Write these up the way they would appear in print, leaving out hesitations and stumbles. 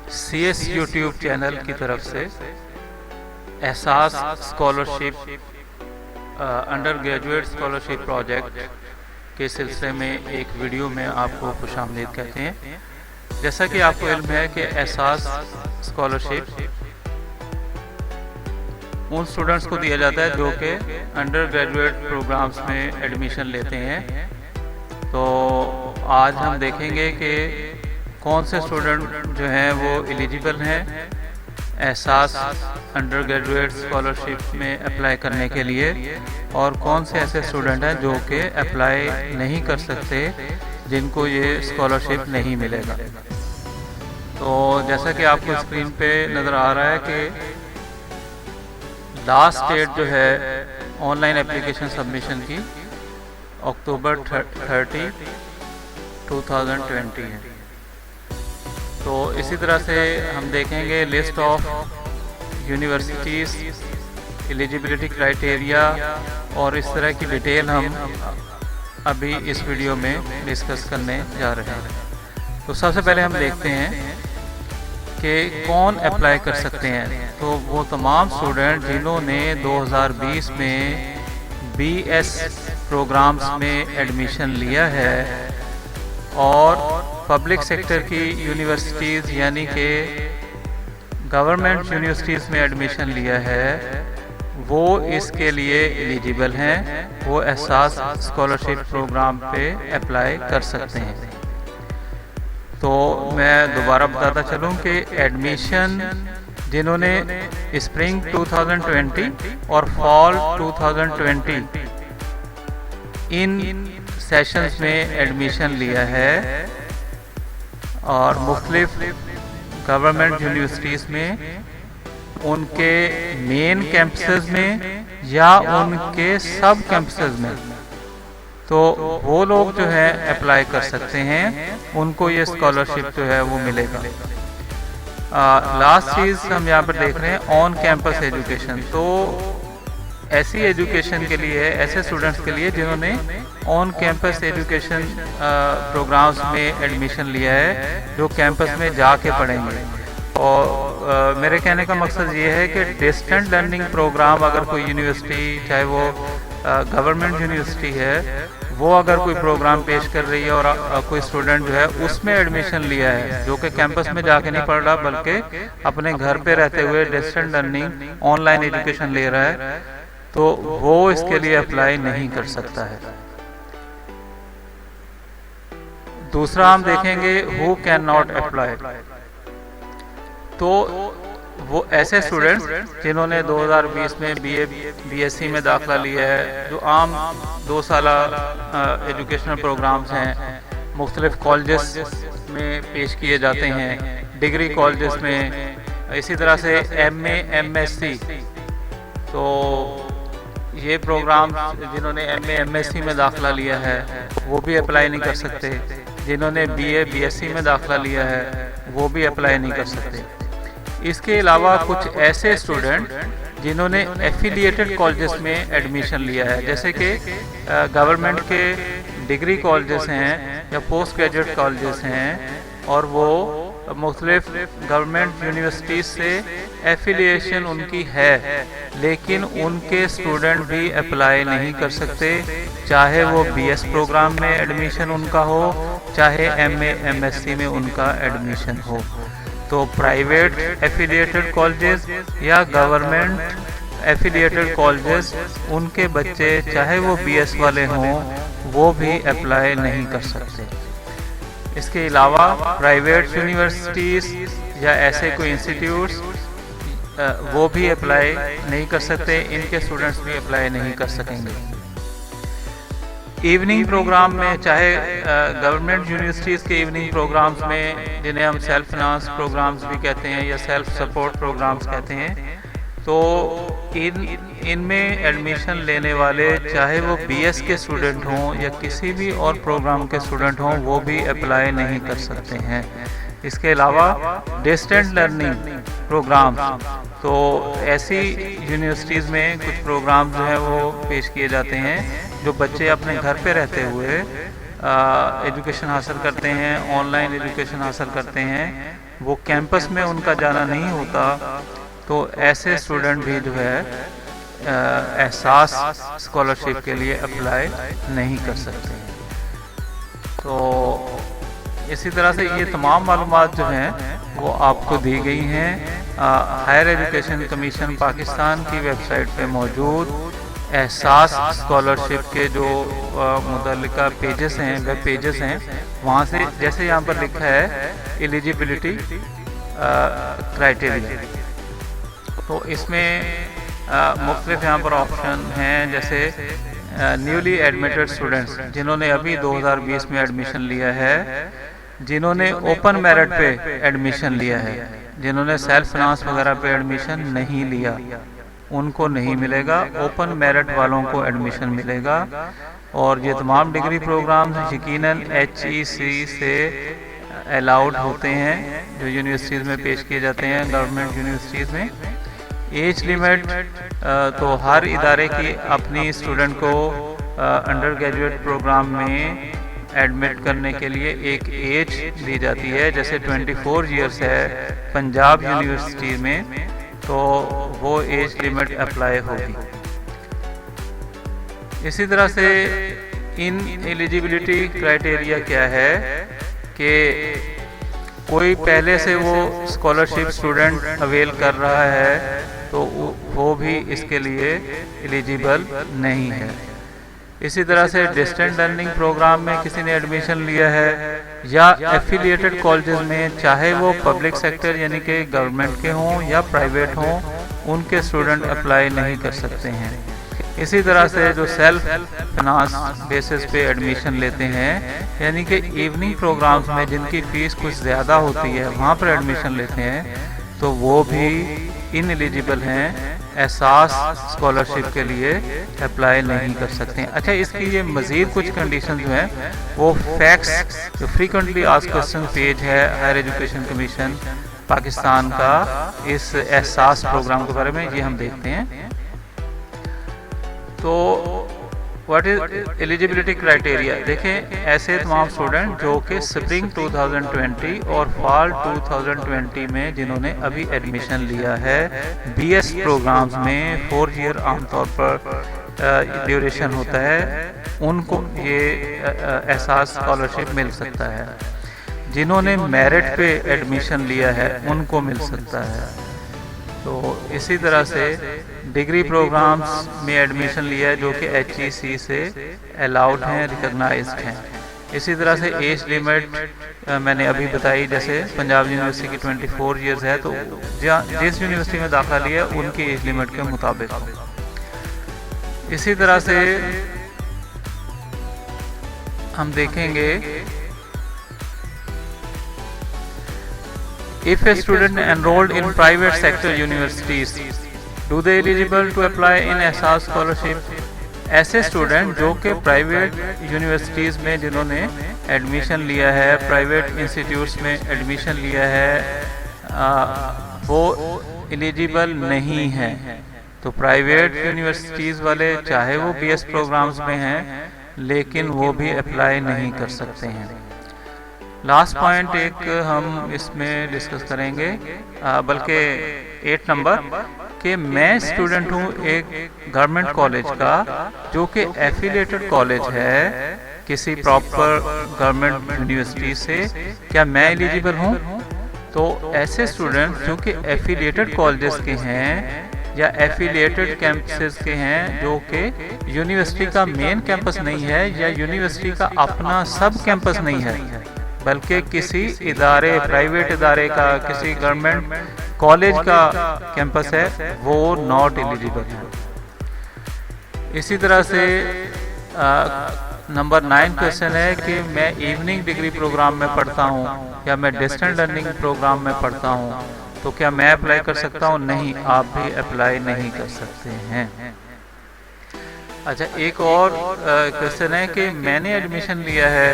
CS YouTube channel की तरफ से एहसास scholarship under graduate scholarship project के सिलसिले में एक वीडियो में आपको खुशामदीद कहते हैं। जैसा कि आपको इल्म है कि एहसास स्कॉलरशिप उन स्टूडेंट्स को दिया जाता है जो कि अंडर ग्रेजुएट प्रोग्राम्स में एडमिशन लेते हैं। तो आज हम देखेंगे कि कौन से स्टूडेंट जो हैं वो एलिजिबल हैं एहसास अंडर ग्रेजुएट स्कॉलरशिप में अप्लाई करने के लिए, और कौन से ऐसे स्टूडेंट हैं जो कि अप्लाई नहीं कर सकते, जिनको ये स्कॉलरशिप नहीं मिलेगा। तो जैसा कि आपको स्क्रीन पे नज़र आ रहा है कि लास्ट डेट जो है ऑनलाइन एप्लीकेशन सबमिशन की अक्टूबर 30, 2020 है। तो इसी तरह से हम देखेंगे list of universities, eligibility criteria और इस तरह की डिटेल हम अभी इस वीडियो में डिस्कस करने जा रहे हैं। तो सबसे पहले हम देखते हैं कि कौन अप्लाई कर सकते हैं। तो वो तमाम स्टूडेंट जिन्होंने 2020 में BS प्रोग्राम्स में एडमिशन लिया है और पब्लिक सेक्टर की यूनिवर्सिटीज़ यानी कि गवर्नमेंट यूनिवर्सिटीज़ में एडमिशन लिया है, वो इसके लिए एलिजिबल हैं, वो एहसास स्कॉलरशिप प्रोग्राम पे अप्लाई कर सकते हैं। तो मैं दोबारा बताता चलूँ कि एडमिशन जिन्होंने स्प्रिंग 2020 और फॉल 2020 इन सेशंस में एडमिशन लिया है और मुख्तलिफ गवर्नमेंट यूनिवर्सिटीज़ में उनके मेन कैंपसेस में या उनके सब कैंपसेस में, तो वो लोग जो है अप्लाई कर सकते हैं, उनको ये स्कॉलरशिप जो है वो मिलेगा। लास्ट चीज़ हम यहाँ पर देख रहे हैं ऑन कैंपस एजुकेशन। तो ऐसी एजुकेशन के लिए, ऐसे स्टूडेंट्स के लिए जिन्होंने ऑन कैंपस एजुकेशन प्रोग्राम्स में एडमिशन लिया है, जो कैंपस में जाके पढ़ेंगे। और मेरे कहने का मकसद ये है कि डिस्टेंट लर्निंग प्रोग्राम अगर कोई यूनिवर्सिटी, चाहे वो गवर्नमेंट यूनिवर्सिटी है, वो अगर कोई प्रोग्राम पेश कर रही है और कोई स्टूडेंट जो है उसमें एडमिशन लिया है, जो कि कैंपस में जाके नहीं पढ़ रहा बल्कि अपने घर पे रहते हुए डिस्टेंट लर्निंग ऑनलाइन एजुकेशन ले रहा है, तो वो इसके लिए अप्लाई नहीं कर सकता है। दूसरा हम देखेंगे हु कैन नॉट अप्लाई। तो वो ऐसे स्टूडेंट्स जिन्होंने 2020 में BSc में दाखिला लिया है, जो आम 2 साल एजुकेशनल प्रोग्राम्स हैं, मुख्तलिफ कॉलेजेस में पेश किए जाते हैं, डिग्री कॉलेजेस में, इसी तरह से MA MSc। तो ये प्रोग्राम जिन्होंने MA MSc में दाखिला लिया है वो भी अप्लाई नहीं कर सकते, जिन्होंने BA BSc में दाखिला लिया है वो भी अप्लाई नहीं कर सकते। इसके अलावा कुछ ऐसे स्टूडेंट जिन्होंने एफिलिएटेड कॉलेजेस में एडमिशन लिया है, जैसे कि गवर्नमेंट के डिग्री कॉलेजेस हैं या पोस्ट ग्रेजुएट कॉलेजेस हैं, और वो मुख्तलिफ गवर्नमेंट यूनिवर्सिटीज़ से एफिलिएशन उनकी है, लेकिन उनके स्टूडेंट भी अप्लाई नहीं कर सकते, चाहे वो BS प्रोग्राम में एडमिशन उनका हो, चाहे MA MSc में उनका एडमिशन हो। तो प्राइवेट एफिलिएटेड कॉलेजेस या गवर्नमेंट एफिलिएटेड कॉलेजेस, उनके बच्चे चाहे वो BS वाले हों, वो भी अप्लाई नहीं कर सकते। इसके अलावा प्राइवेट यूनिवर्सिटीज़ या ऐसे कोई इंस्टीट्यूट्स, वो भी अप्लाई नहीं कर सकते, इनके स्टूडेंट्स भी अप्लाई नहीं कर सकेंगे। इवनिंग प्रोग्राम में, चाहे गवर्नमेंट यूनिवर्सिटीज़ के इवनिंग प्रोग्राम्स में, जिन्हें हम सेल्फ फाइनेंस प्रोग्राम्स भी कहते हैं या सेल्फ सपोर्ट प्रोग्राम्स कहते हैं, तो इनमें एडमिशन लेने वाले चाहे वो BS के स्टूडेंट हों या किसी भी और प्रोग्राम के स्टूडेंट हों, वो भी अप्लाई नहीं कर सकते हैं। इसके अलावा डिस्टेंट लर्निंग प्रोग्राम, तो ऐसी यूनिवर्सिटीज़ में कुछ प्रोग्राम जो है वो पेश किए जाते हैं जो बच्चे अपने घर पे रहते हुए एजुकेशन हासिल करते हैं, ऑनलाइन एजुकेशन हासिल करते हैं, वो कैंपस में उनका जाना नहीं होता, तो ऐसे स्टूडेंट भी जो है एहसास स्कॉलरशिप के लिए अप्लाई नहीं कर सकते हैं। तो इसी तरह से ये तमाम मालूमात जो हैं वो आपको दी गई हैं हायर एजुकेशन कमीशन पाकिस्तान की वेबसाइट पे मौजूद एहसास स्कॉलरशिप के जो मुतल्लिका पेजेस हैं, वेब पेजेस हैं, वहाँ से जैसे यहाँ पर लिखा है एलिजिबिलिटी क्राइटेरिया, तो इसमें मुख्तलिफ यहाँ पर ऑप्शन हैं, जैसे न्यूली एडमिटेड स्टूडेंट्स जिन्होंने अभी 2020 में एडमिशन लिया है, जिन्होंने ओपन मेरिट पे एडमिशन लिया है, जिन्होंने सेल्फ फाइनेंस वगैरह पे एडमिशन नहीं लिया उनको नहीं मिलेगा, ओपन मेरिट वालों को एडमिशन मिलेगा। और ये तमाम डिग्री प्रोग्राम यकीनन HEC से अलाउड होते हैं जो यूनिवर्सिटीज़ में पेश किए जाते हैं, गवर्नमेंट यूनिवर्सिटीज़ में। एज लिमिट तो हर इदारे की अपनी स्टूडेंट को अंडर ग्रेजुएट प्रोग्राम में एडमिट करने के लिए एक एज दी जाती है, जैसे 24 इयर्स है पंजाब यूनिवर्सिटी में, तो वो एज लिमिट अप्लाई होगी। इसी तरह से इन एलिजिबिलिटी क्राइटेरिया क्या है कि कोई पहले से वो स्कॉलरशिप स्टूडेंट अवेल कर रहा है तो वो भी इसके लिए एलिजिबल नहीं है। इसी तरह से डिस्टेंस लर्निंग प्रोग्राम में किसी ने एडमिशन लिया है या एफिलिएटेड कॉलेजेस में, चाहे वो पब्लिक सेक्टर यानी कि गवर्नमेंट के हों या प्राइवेट हों, उनके स्टूडेंट अप्लाई नहीं कर सकते हैं। इसी तरह से जो सेल्फ फाइनेंस बेसिस पे एडमिशन लेते हैं, यानी कि इवनिंग प्रोग्राम्स में जिनकी फ़ीस कुछ ज़्यादा होती है वहाँ पर एडमिशन लेते हैं, तो वो भी इनएलिजिबल हैं, एहसास स्कॉलरशिप के लिए अप्लाई नहीं कर सकते हैं। अच्छा, इसकी ये मज़ीद कुछ कंडीशन जो हैं वो फैक्ट्स जो फ्रीक्वेंटली आस्क्ड क्वेश्चन पेज है हायर एजुकेशन कमीशन पाकिस्तान का इस एहसास प्रोग्राम के बारे में, ये हम देखते हैं। तो व्हाट इज एलिजिबिलिटी क्राइटेरिया, देखें ऐसे तमाम स्टूडेंट जो कि स्प्रिंग 2020 और फॉल 2020 में जिन्होंने अभी एडमिशन लिया है BS प्रोग्राम्स में, 4 ईयर आमतौर पर ड्यूरेशन होता है, उनको ये एहसास स्कॉलरशिप मिल सकता है। जिन्होंने मेरिट पे एडमिशन लिया है उनको मिल सकता है। तो इसी तरह से डिग्री प्रोग्राम्स में एडमिशन लिया है जो कि HEC से अलाउड हैं, रिकॉग्नाइज्ड हैं। इसी तरह से एज लिमिट मैंने अभी बताई, जैसे पंजाब यूनिवर्सिटी की 24 इयर्स है, तो जिस यूनिवर्सिटी में दाखिला लिया उनकी एज लिमिट के मुताबिक। इसी तरह से हम देखेंगे if a student enrolled in private sector universities do they eligible to apply in एहसास स्कॉलरशिप। ऐसे स्टूडेंट जो कि प्राइवेट यूनिवर्सिटीज़ में जिन्होंने एडमिशन लिया है, प्राइवेट इंस्टीट्यूट्स में एडमिशन लिया है, वो एलिजिबल नहीं है। तो प्राइवेट यूनिवर्सिटीज़ वाले चाहे वो BS प्रोग्राम्स में हैं लेकिन वो भी अप्लाई नहीं कर सकते हैं। लास्ट पॉइंट एक हम इसमें डिस्कस करेंगे, बल्कि 8 नंबर, कि मैं स्टूडेंट हूँ एक गवर्नमेंट कॉलेज का जो कि एफिलिएटेड कॉलेज है किसी प्रॉपर गवर्नमेंट यूनिवर्सिटी से, क्या मैं एलिजिबल हूँ? तो ऐसे स्टूडेंट जो कि एफिलिएटेड कॉलेजेस के हैं या एफिलिएटेड कैंपसेस के हैं जो कि यूनिवर्सिटी का मेन कैंपस नहीं है या यूनिवर्सिटी का अपना सब कैंपस नहीं है, बल्कि किसी इदारे, प्राइवेट इदारे का, किसी गवर्नमेंट कॉलेज का कैंपस है, वो नॉट एलिजिबल है। इसी तरह से नंबर 9 क्वेश्चन है कि मैं इवनिंग डिग्री प्रोग्राम में पढ़ता हूँ या मैं डिस्टेंस लर्निंग प्रोग्राम में पढ़ता हूँ, तो क्या मैं अप्लाई कर सकता हूँ? नहीं, आप भी अप्लाई नहीं कर सकते हैं। अच्छा, एक और क्वेश्चन है कि मैंने एडमिशन लिया है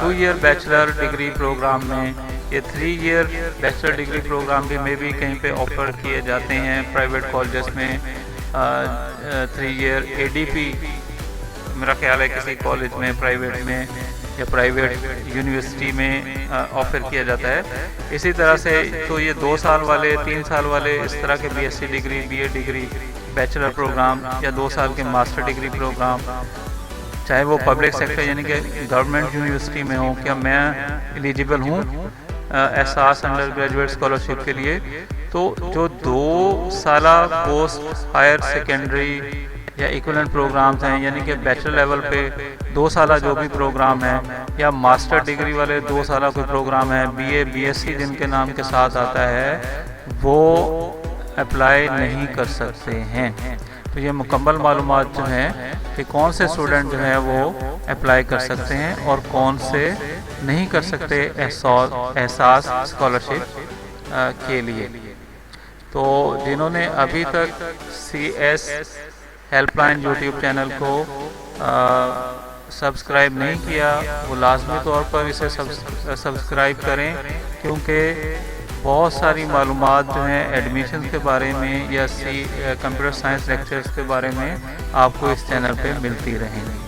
2 ईयर बैचलर डिग्री प्रोग्राम में, ये 3 ईयर बैचलर डिग्री प्रोग्राम भी मे भी कहीं पे ऑफर किए जाते हैं प्राइवेट कॉलेजेस में, 3 ईयर ADP मेरा ख्याल है किसी कॉलेज में, प्राइवेट में या प्राइवेट यूनिवर्सिटी में ऑफर किया जाता है। इसी तरह से तो ये 2 साल वाले, 3 साल वाले इस तरह के BSc degree, BA degree, bachelor program या 2 साल के मास्टर डिग्री प्रोग्राम, चाहे वो पब्लिक सेक्टर यानी कि गवर्नमेंट यूनिवर्सिटी में हो, क्या मैं एलिजिबल हूँ एहसास अंडर ग्रेजुएट स्कॉलरशिप के लिए? तो जो 2 साला पोस्ट हायर सेकेंडरी या इक्विवेलेंट प्रोग्राम्स हैं, यानी कि बैचलर लेवल पे 2 साला जो भी प्रोग्राम है, या मास्टर डिग्री वाले 2 साला कोई प्रोग्राम है, बीए, बीएससी जिनके नाम के साथ आता है, वो अप्लाई नहीं कर सकते हैं। तो ये मुकम्मल मालूमात जो हैं कि कौन से स्टूडेंट जो हैं वो अप्लाई कर सकते हैं और कौन से नहीं कर सकते एहसास स्कॉलरशिप के लिए। तो जिन्होंने अभी तक CS हेल्पलाइन यूट्यूब चैनल को सब्सक्राइब नहीं किया, वो लाजमी तौर पर इसे सब्सक्राइब करें, क्योंकि बहुत सारी मालूमात जो हैं एडमिशन के बारे में या कंप्यूटर साइंस लेक्चर्स के बारे में आपको इस चैनल पे मिलती रहेंगी।